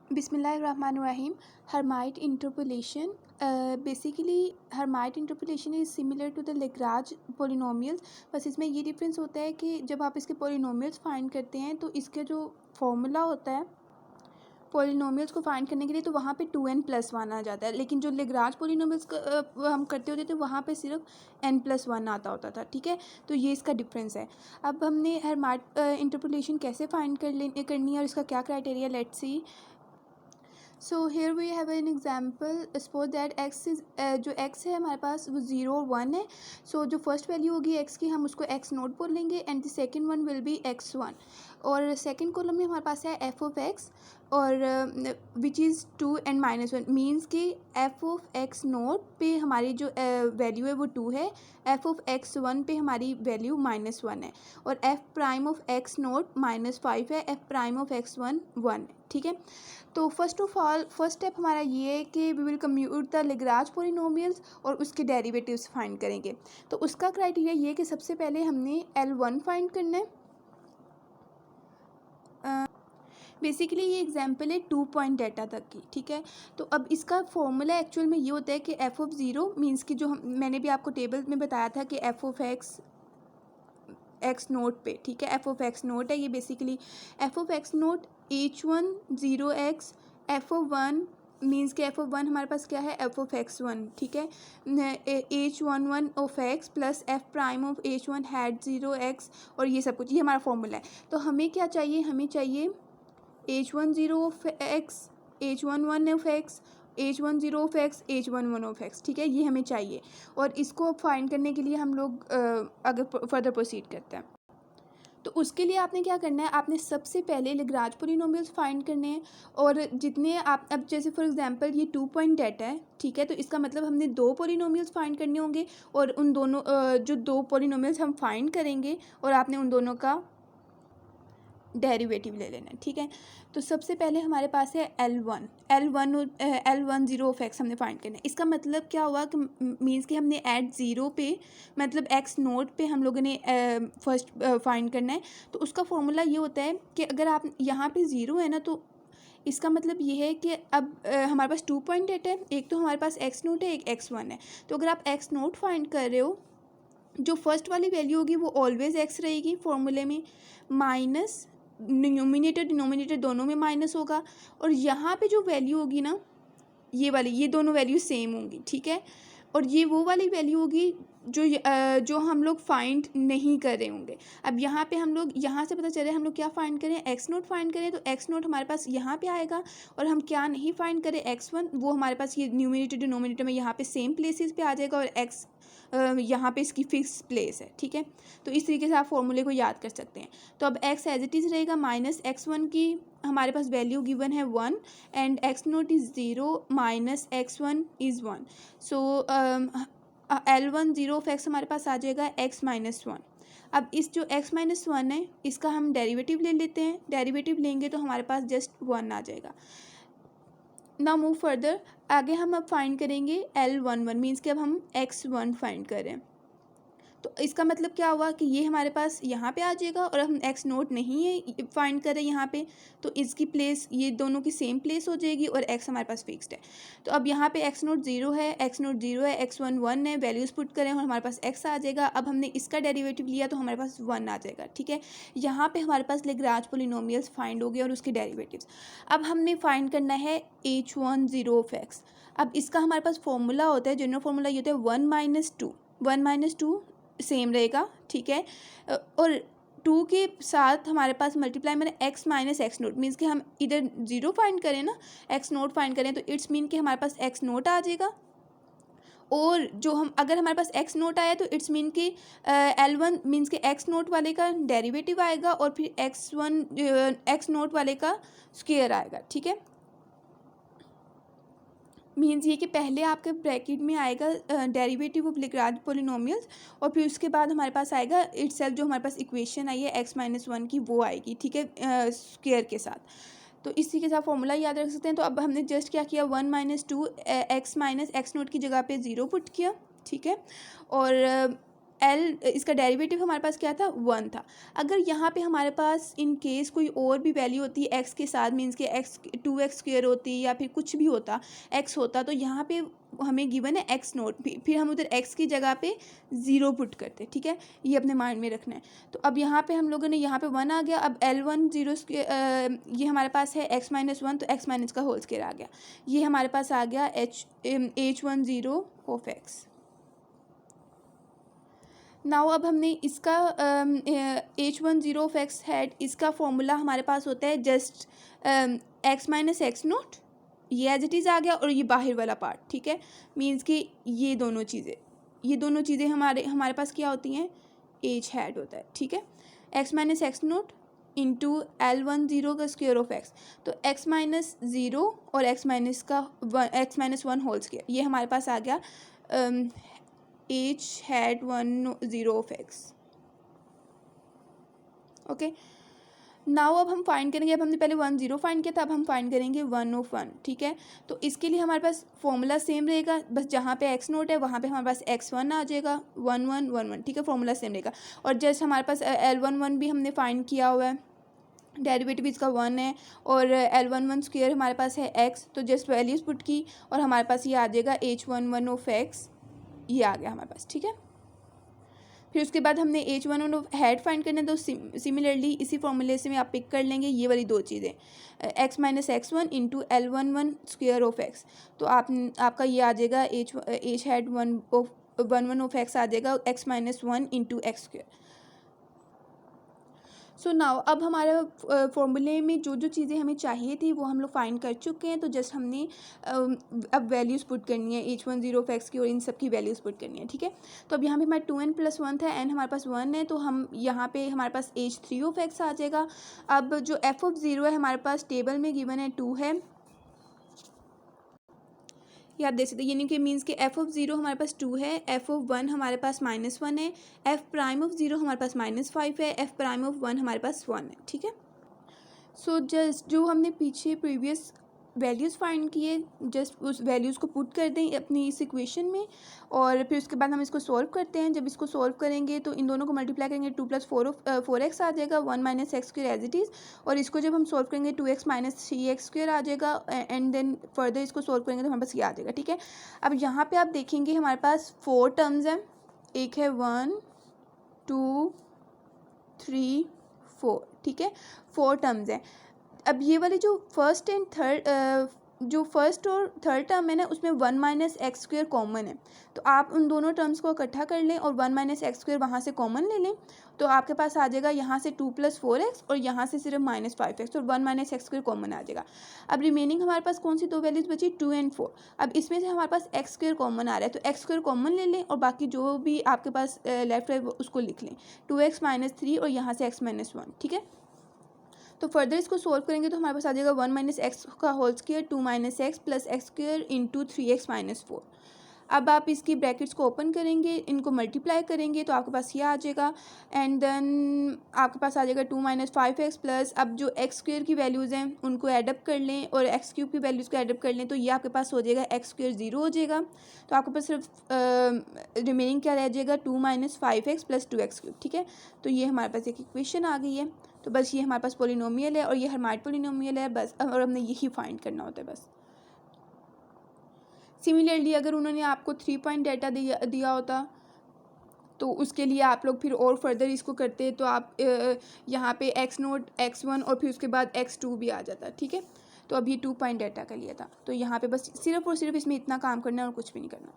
Bismillahirrahmanirrahim. Hermite interpolation. Basically Hermite interpolation is similar to the Lagrange polynomials. बस इसमें ये difference होता है कि जब आप इसके polynomials फाइंड करते हैं तो इसके जो फॉर्मूला होता है पोलिनोमियल्स को फाइंड करने के लिए तो वहाँ पे 2n+1 आ जाता है, लेकिन जो लेग्रांज पोलिनोमियल्स हम करते होते थे वहाँ पे सिर्फ n+1 आता होता था। ठीक है, तो ये इसका डिफरेंस है। अब हमने हर्माइट इंटरपोलेशन कैसे फाइंड करनी है और इसका क्या criteria, let's see. So here we have an example. Suppose that x is जो एक्स है हमारे पास वो 0 और 1 है। सो जो फर्स्ट वैल्यू होगी एक्स की हम उसको एक्स नोट बोल लेंगे and the second one will be x1। और सेकेंड कॉलम में हमारे पास है एफ ऑफ एक्स और विच इज़ 2 एंड -1 मीन्स कि एफ ऑफ एक्स नोट पे हमारी जो वैल्यू है वो 2 है, एफ ऑफ एक्स वन पे हमारी वैल्यू -1 है और f prime of x naught -5 है, f prime of x one 1 है। ठीक है, तो first of all first step हमारा ये है कि we will compute the Lagrange polynomials और उसके डेरिवेटिव्स फाइंड करेंगे। तो उसका क्राइटेरिया ये है कि सबसे पहले हमने L1 फाइंड करना है। बेसिकली ये एग्जाम्पल है 2 पॉइंट डेटा तक की। ठीक है, तो अब इसका फॉर्मूला एक्चुअल में ये होता है कि एफ ऑफ ज़ीरो मीन्स कि जो मैंने भी आपको टेबल में बताया था कि एफ ऑफ एक्स नोट पे, ठीक है, एफ ऑफ एक्स नोट है ये basically F of x note H1 0x F of one means के एफ ऑफ वन हमारे पास क्या है एफ ऑफ एक्स वन। ठीक है, H11 of x plus F prime of H1 had 0x और ये सब कुछ, ये हमारा फॉर्मूला है। तो हमें क्या चाहिए, हमें चाहिए H10 of x, H11 of x, H10 of x, H11 of x. ठीक है, ये हमें चाहिए और इसको फाइंड करने के लिए हम लोग अगर फर्दर प्रोसीड करते हैं तो उसके लिए आपने क्या करना है, आपने सबसे पहले लेग्रांज पोलिनोमियल्स फाइंड करने हैं और जितने आप अब जैसे फॉर एग्जांपल ये 2 पॉइंट डेटा है। ठीक है, तो इसका मतलब हमने 2 पोलिनोमियल्स फाइंड करने होंगे और उन दोनों जो 2 पोलिनोमियल्स हम फाइंड करेंगे और आपने उन दोनों का डेरिवेटिव ले लेना है। ठीक है, तो सबसे पहले हमारे पास है L1 0 ऑफ एक्स हमने फाइंड करना है। इसका मतलब क्या हुआ कि मीन्स कि हमने एट ज़ीरो पे मतलब एक्स नोट पे हम लोगों ने फर्स्ट फाइंड करना है। तो उसका फॉर्मूला ये होता है कि अगर आप यहाँ पे ज़ीरो है ना तो इसका मतलब ये है कि अब हमारे पास 2 पॉइंट डेटा है, एक तो हमारे पास एक्स नोट है, एक x1 है। तो अगर आप एक्स नोट फाइंड कर रहे हो जो फर्स्ट वाली वैल्यू होगी वो ऑलवेज एक्स रहेगी फॉर्मूले में, माइनस न्यूमिनेटर डिनोमिनेटर दोनों में माइनस होगा और यहाँ पे जो वैल्यू होगी ना ये वाली, ये दोनों वैल्यू सेम होंगी। ठीक है, और ये वो वाली वैल्यू होगी जो हम लोग फाइंड नहीं कर रहे होंगे। अब यहाँ पे हम लोग यहाँ से पता चले हम लोग क्या फाइंड करें, एक्स नोट फाइंड करें तो एक्स नोट हमारे पास यहाँ पे आएगा और हम क्या नहीं फाइंड करें एक्स वन, वो हमारे पास ये न्यूमिनेटर डिनोमिनेटर में यहाँ पे सेम प्लेसेस पे आ जाएगा और एक्स यहाँ पे इसकी फिक्स प्लेस है। ठीक है, तो इस तरीके से आप फॉर्मूले को याद कर सकते हैं। तो अब एक्स एज इट इज़ रहेगा, माइनस एक्स वन की हमारे पास वैल्यू गिवन है 1 and x note is 0 minus x one is 1। So L1 0 of x हमारे पास आ जाएगा x-1। अब इस जो x-1 है इसका हम डेरिवेटिव ले लेते हैं, डेरिवेटिव लेंगे तो हमारे पास जस्ट 1 आ जाएगा। नाउ मूव फर्दर, आगे हम अब फाइंड करेंगे L11 मीन्स कि अब हम x1 फाइंड कर रहे हैं। तो इसका मतलब क्या हुआ कि ये हमारे पास यहाँ पे आ जाएगा और हम एक्स नोट नहीं है फाइंड करें यहाँ पे, तो इसकी प्लेस ये दोनों की सेम प्लेस हो जाएगी और एक्स हमारे पास फिक्स्ड है। तो अब यहाँ पे एक्स नोट 0 है, एक्स नोट 0 है, x1 1 है, वैल्यूज़ पुट करें और हमारे पास एक्स आ जाएगा। अब हमने इसका डेरिवेटिव लिया तो हमारे पास 1 आ जाएगा। ठीक है, यहाँ पर हमारे पास लेग्रांज पोलिनोमियल्स फाइंड हो गए और उसके डेरिवेटिव्स। अब हमने फाइंड करना है H1 0 ऑफ एक्स। अब इसका हमारे पास फॉर्मूला होता है, जनरल फॉर्मूला ये होता है 1 - 2 सेम रहेगा। ठीक है, और 2 के साथ हमारे पास मल्टीप्लाई मैंने x minus x note means कि हम इधर 0 फाइंड करें ना, एक्स नोट फाइंड करें तो इट्स मीन कि हमारे पास एक्स नोट आ जाएगा और जो हम अगर हमारे पास एक्स नोट आया तो इट्स मीन कि L1 मीन्स कि एक्स नोट वाले का डेरिवेटिव आएगा और फिर एक्स नोट वाले का स्क्वायर आएगा। ठीक है, मीन्स ये कि पहले आपके ब्रैकेट में आएगा डेरिवेटिव ऑफ लेग्रांज पोलिनोमियल्स और फिर उसके बाद हमारे पास आएगा इटसेल्फ जो हमारे पास इक्वेशन आई है x-1 की वो आएगी। ठीक है, स्क्वायर के साथ। तो इसी के साथ फॉर्मूला याद रख सकते हैं। तो अब हमने जस्ट क्या किया 1 - 2 x माइनस एक्स नोट की जगह पे 0 पुट किया। ठीक है, और इसका डेरिवेटिव हमारे पास क्या था, 1 था। अगर यहाँ पे हमारे पास इन केस कोई और भी वैल्यू होती है एक्स के साथ, मीन्स के एक्स 2x स्क्वायर होती या फिर कुछ भी होता, एक्स होता, तो यहाँ पे हमें गिवन है एक्स नोट, फिर हम उधर एक्स की जगह पे 0 पुट करते, ठीक है, ये अपने माइंड में रखना है। तो अब यहाँ पे हम लोगों ने यहाँ पे 1 आ गया, अब L1 0 स्क्वायर ये हमारे पास है x माइनस 1, तो x माइनस का होल स्क्वायर आ गया, ये हमारे पास आ गया H10 ऑफ x। नाउ अब हमने इसका H10 ऑफ x हैड, इसका फॉर्मूला हमारे पास होता है just x minus x note, ये एज इट इज़ आ गया, और ये बाहर वाला पार्ट, ठीक है, मीन्स कि ये दोनों चीज़ें हमारे पास क्या होती हैं, H हैड होता है, ठीक है, x minus x note into L10 का स्क्वायर ऑफ x, तो x माइनस 0 और x माइनस 1 होल स्क्वायर, ये हमारे पास आ गया H had 10 of x। Okay, now अब हम फाइंड करेंगे, अब हमने पहले 10 फाइंड किया था, अब हम फाइंड करेंगे 1 ऑफ 1, ठीक है। तो इसके लिए हमारे पास फॉर्मूला सेम रहेगा, बस जहाँ पे x नोट है वहाँ पे हमारे पास x1 आ जाएगा, 1 1 1 1, ठीक है, फॉर्मूला सेम रहेगा। और जस्ट हमारे पास L11 भी हमने फाइंड किया हुआ है, डेरिवेटिव इसका 1 है, और L11 स्क्वायर हमारे पास है x, तो जस्ट वैल्यूज पुट की और हमारे पास ये आ जाएगा H11 ऑफ x, ये आ गया हमारे पास, ठीक है। फिर उसके बाद हमने H1 ऑफ हेड फाइंड करना है, तो सिमिलरली इसी फॉर्मूले से में आप पिक कर लेंगे ये वाली दो चीज़ें, x minus x1 into L11 square of x, तो आपका ये आ जाएगा H हैड 1 ऑफ x आ जाएगा, x minus 1 into x square. So now अब हमारा फॉर्मूले में जो जो चीज़ें हमें चाहिए थी वो हम लोग फाइंड कर चुके हैं, तो जस्ट हमने अब वैल्यूज़ पुट करनी है H10 ऑफ x की, और इन सब की वैल्यूज़ पुट करनी है, ठीक है। तो अब यहाँ पे हमारा 2n + 1 था, n हमारे पास 1 है, तो हम यहाँ पे हमारे पास H3 ऑफ x आ जाएगा। अब जो f ऑफ 0 है हमारे पास टेबल में गिवन है 2 है, ये आप देख सकते हैं, यानी कि मीन्स कि f ऑफ 0 हमारे पास 2 है, f ऑफ 1 हमारे पास -1 है, f प्राइम ऑफ 0 हमारे पास -5 है, f प्राइम ऑफ 1 हमारे पास 1 है, ठीक है। सो जस्ट जो हमने पीछे प्रीवियस वैल्यूज़ फाइंड किए, जस्ट उस वैल्यूज़ को पुट कर दें अपनी इस इक्वेशन में, और फिर उसके बाद हम इसको सॉल्व करते हैं। जब इसको सॉल्व करेंगे तो इन दोनों को मल्टीप्लाई करेंगे, 2 + 4x आ जाएगा, 1 minus x square as it is, और इसको जब हम सॉल्व करेंगे 2x माइनस 3x स्क्वायर आ जाएगा, एंड देन फर्दर इसको सॉल्व करेंगे तो हमारे पास ये आ जाएगा, ठीक है। अब यहाँ पर आप देखेंगे हमारे पास 4 टर्म्स हैं, एक है 1 2 3 4, ठीक है, 4 टर्म्स हैं। अब ये वाले जो फर्स्ट और थर्ड टर्म है ना, उसमें 1 माइनस एक्स स्क्वायर कॉमन है, तो आप उन दोनों टर्म्स को इकट्ठा कर लें और 1 माइनस एक्स स्क्वायर वहाँ से कॉमन ले लें, तो आपके पास आ जाएगा यहाँ से 2 + 4x, और यहाँ से सिर्फ -5x, और 1 माइनस एक्स स्क्वायर कॉमन आ जाएगा। अब रिमेनिंग हमारे पास कौन सी दो वैल्यूज़ बची, 2 और 4। अब इसमें से हमारे पास एक्स स्क्वायर कॉमन आ रहा है, तो एक्स स्क्वायर कॉमन ले लें और बाकी जो भी आपके पास लेफ्ट है उसको लिख लें, 2x माइनस 3 और यहाँ से x माइनस 1, ठीक है। तो फर्दर इसको सॉल्व करेंगे तो हमारे पास आ जाएगा 1 माइनस एक्स का whole square, 2 minus x plus x square into 3x minus 4। अब आप इसकी ब्रैकेट्स को ओपन करेंगे, इनको मल्टीप्लाई करेंगे तो आपके पास ये आ जाएगा, एंड देन आपके पास आ जाएगा 2 माइनस 5x प्लस, अब जो एक्स स्क्वायर की वैल्यूज़ हैं उनको एडअप कर लें और एक्स क्यूब की वैल्यूज़ को एडअप कर लें, तो ये आपके पास हो जाएगा एक्स स्क्वायर 0 हो जाएगा, तो आपके पास सिर्फ रिमेनिंग क्या रह जाएगा, 2 minus 5x plus 2x cube, ठीक है। तो ये हमारे पास एक इक्वेशन आ गई है, तो बस ये हमारे पास पोलिनोमियल है और ये हर्माइट पोलिनोमियल है बस, और हमने यही फाइंड करना होता है बस। सिमिलरली अगर उन्होंने आपको 3 पॉइंट डेटा दिया होता तो उसके लिए आप लोग फिर और फर्दर इसको करते, तो आप यहाँ पे x0 x1 और फिर उसके बाद x2 भी आ जाता, ठीक है। तो अब ये 2 पॉइंट डेटा का लिया था, तो यहाँ पे बस सिर्फ और सिर्फ इसमें इतना काम करना है और कुछ भी नहीं करना।